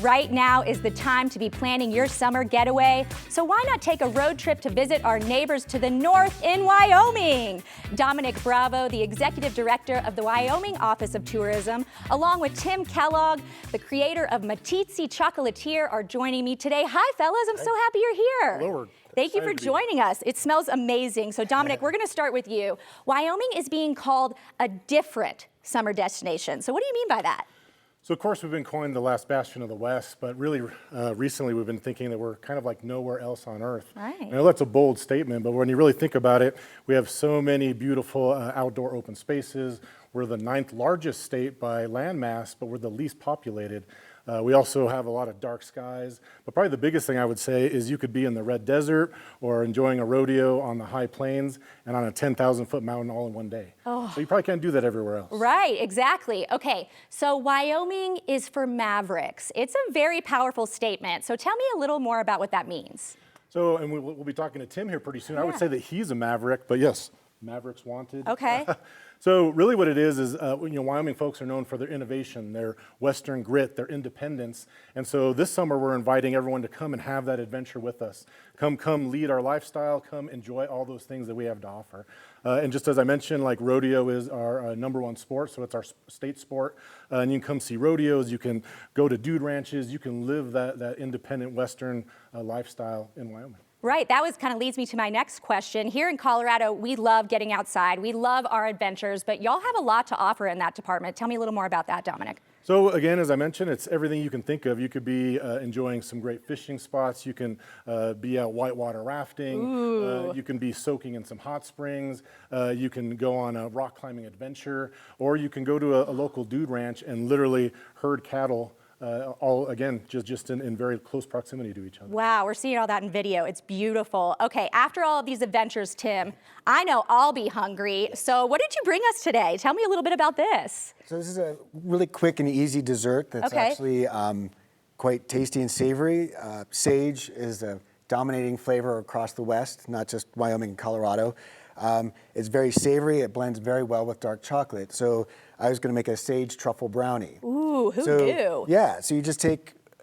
Right now is the time to be planning your summer getaway, so why not take a road trip to visit our neighbors to the north in Wyoming? Dominic Bravo, the Executive Director of the Wyoming Office of Tourism, along with Tim Kellogg, the creator of Matitsi Chocolatier, are joining me today. Hi, fellas. I'm so happy you're here. Hello. Thank you for joining us. It smells amazing. So, Dominic, we're going to start with you. Wyoming is being called a different summer destination. So what do you mean by that? So, of course, we've been coined the last bastion of the West, but really recently we've been thinking that we're kind of like nowhere else on Earth. Right. I know that's a bold statement, but when you really think about it, we have so many beautiful outdoor open spaces. We're the 9th largest state by landmass, but we're the least populated. We also have a lot of dark skies, but probably the biggest thing I would say is you could be in the Red Desert or enjoying a rodeo on the high plains and on a 10,000-foot mountain all in one day. Oh. So you probably can't do that everywhere else. Right, exactly. Okay, so Wyoming is for mavericks. It's a very powerful statement. So tell me a little more about what that means. So, and we'll be talking to Tim here pretty soon. Yeah. I would say that he's a maverick, but yes, Mavericks wanted. Okay. So really what it is Wyoming folks are known for their innovation, their Western grit, their independence. And so this summer we're inviting everyone to come and have that adventure with us. Come lead our lifestyle, come enjoy all those things that we have to offer. And just as I mentioned, like rodeo is our #1 sport, so it's our state sport. And you can come see rodeos, you can go to dude ranches, you can live that independent Western lifestyle in Wyoming. Right, that kind of leads me to my next question. Here in Colorado, we love getting outside. We love our adventures, but y'all have a lot to offer in that department. Tell me a little more about that, Dominic. So again, as I mentioned, it's everything you can think of. You could be enjoying some great fishing spots. You can be out whitewater rafting. You can be soaking in some hot springs. You can go on a rock climbing adventure, or you can go to a local dude ranch and literally herd cattle. All again, just in very close proximity to each other. Wow, we're seeing all that in video. It's beautiful. Okay, after all of these adventures, Tim, I know I'll be hungry. So what did you bring us today? Tell me a little bit about this. So this is a really quick and easy dessert that's actually quite tasty and savory. Sage is a dominating flavor across the West, not just Wyoming and Colorado. It's very savory. It blends very well with dark chocolate. So I was going to make a sage truffle brownie. Ooh, who knew? Yeah, so you just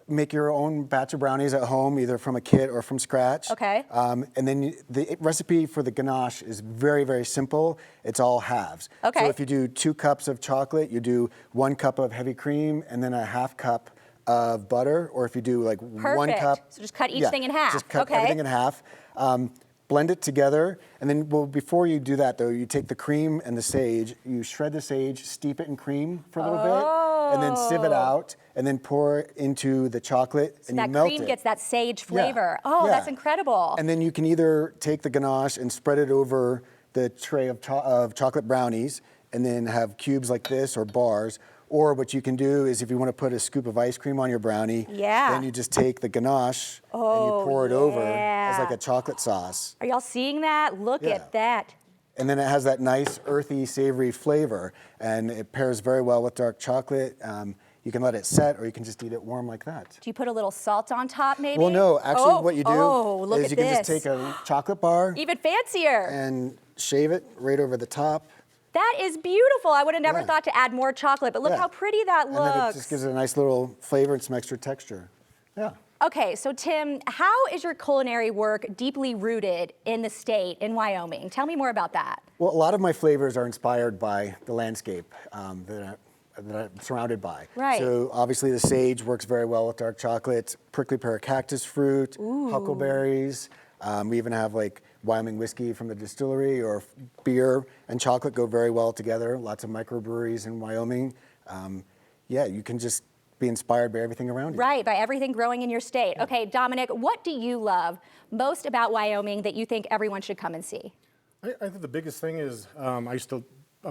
make your own batch of brownies at home, either from a kit or from scratch. Okay. And then the recipe for the ganache is very, very simple. It's all halves. Okay. So if you do 2 cups of chocolate, you do 1 cup of heavy cream and then a ½ cup of butter. Or if you do like Perfect. 1 cup. So just cut each thing in half. Just cut everything in half. Blend it together, and then before you do that though, you take the cream and the sage, you shred the sage, steep it in cream for a little bit, and then sieve it out, and then pour it into the chocolate, and you melt it. That cream gets that sage flavor. Yeah. Oh, that's incredible. And then you can either take the ganache and spread it over the tray of chocolate brownies, and then have cubes like this or bars. Or what you can do is if you want to put a scoop of ice cream on your brownie, then you just take the ganache and you pour it over as like a chocolate sauce. Are y'all seeing that? Look at that. And then it has that nice earthy, savory flavor, and it pairs very well with dark chocolate. You can let it set, or you can just eat it warm like that. Do you put a little salt on top, maybe? Well, no. Actually, what you do is you can just take a chocolate bar. Even fancier. And shave it right over the top. That is beautiful. I would have never thought to add more chocolate, but look how pretty that looks. And then it just gives it a nice little flavor and some extra texture. Yeah. Okay, so Tim, how is your culinary work deeply rooted in the state, in Wyoming? Tell me more about that. Well, a lot of my flavors are inspired by the landscape that I'm surrounded by. Right. So obviously the sage works very well with dark chocolate, prickly pear cactus fruit, huckleberries. We even have like Wyoming whiskey from the distillery, or beer and chocolate go very well together. Lots of microbreweries in Wyoming. Yeah, you can just be inspired by everything around you. Right, by everything growing in your state. Yeah. Okay, Dominic, what do you love most about Wyoming that you think everyone should come and see? I think the biggest thing is I'm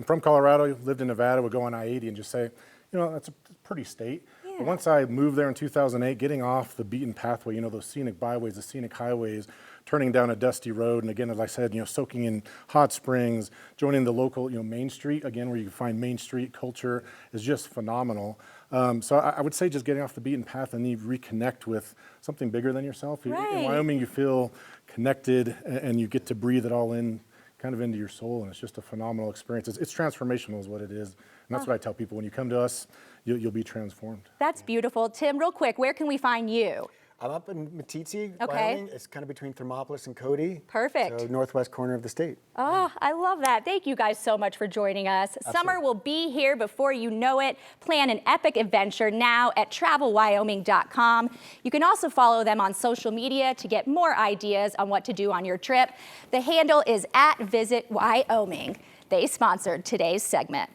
from Colorado, lived in Nevada, would go on I-80 and just say, that's a pretty state. Yeah. But once I moved there in 2008, getting off the beaten pathway, those scenic byways, the scenic highways, turning down a dusty road, and again, as I said, soaking in hot springs, joining the local, Main Street, again, where you can find Main Street culture is just phenomenal. So I would say just getting off the beaten path and you reconnect with something bigger than yourself. Right. In Wyoming, you feel connected and you get to breathe it all in kind of into your soul, and it's just a phenomenal experience. It's transformational is what it is. And that's what I tell people. When you come to us, you'll be transformed. That's beautiful. Tim, real quick, where can we find you? I'm up in Meeteetse, Okay. Wyoming. It's kind of between Thermopolis and Cody. Perfect. So northwest corner of the state. Oh, I love that. Thank you guys so much for joining us. Summer will be here before you know it. Plan an epic adventure now at travelwyoming.com. You can also follow them on social media to get more ideas on what to do on your trip. The handle is @visitwyoming. They sponsored today's segment.